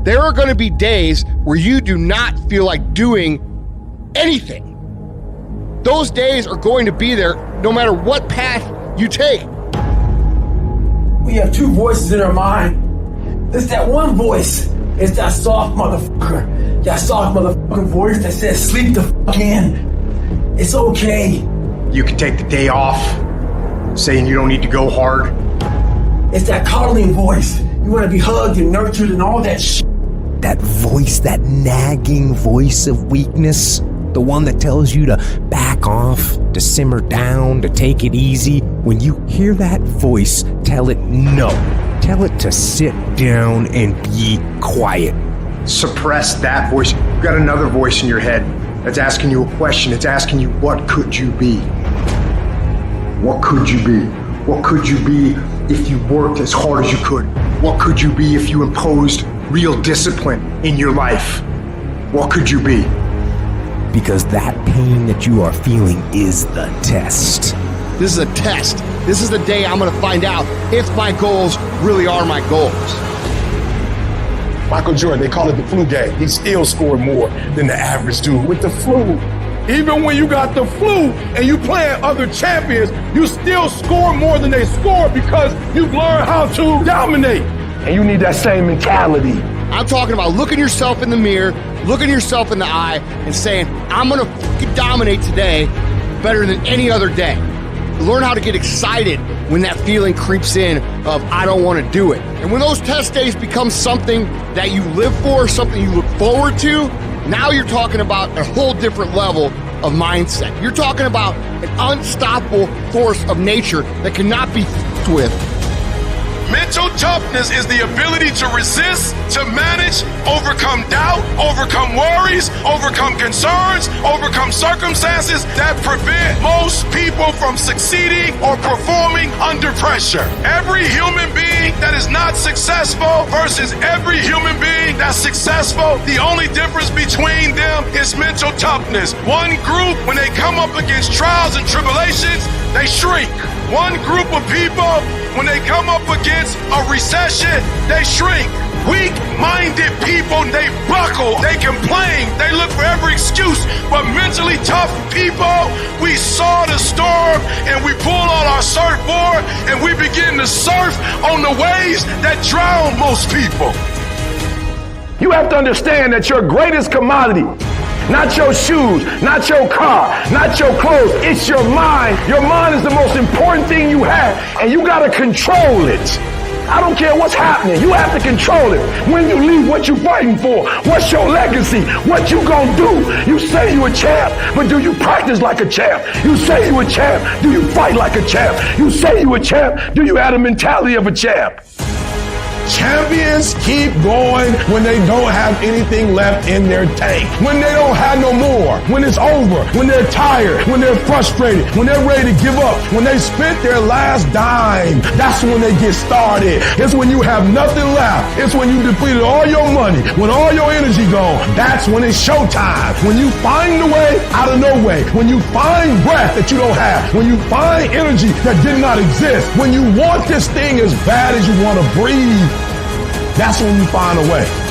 There are going to be days where you do not feel like doing anything. Those days are going to be there no matter what path you take. We have two voices in our mind. There's that one voice. It's that soft motherfucker. That soft motherfucking voice that says, sleep the fuck in. It's okay. You can take the day off, saying you don't need to go hard. It's that coddling voice. You want to be hugged and nurtured and all that shit. That voice, that nagging voice of weakness, the one that tells you to back off, to simmer down, to take it easy. When you hear that voice, tell it no. Tell it to sit down and be quiet. Suppress that voice. You've got another voice in your head that's asking you a question. It's asking you, what could you be? What could you be? What could you be if you worked as hard as you could? What could you be if you imposed real discipline in your life? What could you be? Because that pain that you are feeling is the test. This is a test. This is the day I'm going to find out if my goals really are my goals. Michael Jordan, they call it the flu game. He still scored more than the average dude with the flu. Even when you got the flu and you playing other champions, you still score more than they score because you've learned how to dominate. And you need that same mentality. I'm talking about looking yourself in the mirror, looking yourself in the eye, and saying, I'm going to fucking dominate today better than any other day. Learn how to get excited when that feeling creeps in of, I don't want to do it. And when those test days become something that you live for, something you look forward to, now you're talking about a whole different level of mindset. You're talking about an unstoppable force of nature that cannot be f***ed with. Mental toughness is the ability to resist, to manage, overcome doubt, overcome worries, overcome concerns, overcome circumstances that prevent most people from succeeding or performing under pressure. Every human being that is not successful versus every human being that's successful, the only difference between them is mental toughness. One group, when they come up against trials and tribulations, they shrink. One group of people, when they come up against a recession, they shrink. Weak-minded people, they buckle, they complain, they look for every excuse. But mentally tough people, we saw the storm and we pull on our surfboard and we begin to surf on the waves that drown most people. You have to understand that your greatest commodity, not your shoes, not your car, not your clothes, it's your mind. Your mind is the most important thing you have, and you gotta control it. I don't care what's happening, you have to control it. When you leave, what you fighting for? What's your legacy? What you gonna do? You say you a champ, but do you practice like a champ? You say you a champ, do you fight like a champ? You say you a champ, do you have the mentality of a champ? Champions keep going when they don't have anything left in their tank. When they don't have no more. When it's over. When they're tired. When they're frustrated. When they're ready to give up. When they spent their last dime. That's when they get started. It's when you have nothing left. It's when you depleted all your money. When all your energy gone. That's when it's showtime. When you find the way out of no way. When you find breath that you don't have. When you find energy that did not exist. When you want this thing as bad as you want to breathe. That's when you find a way.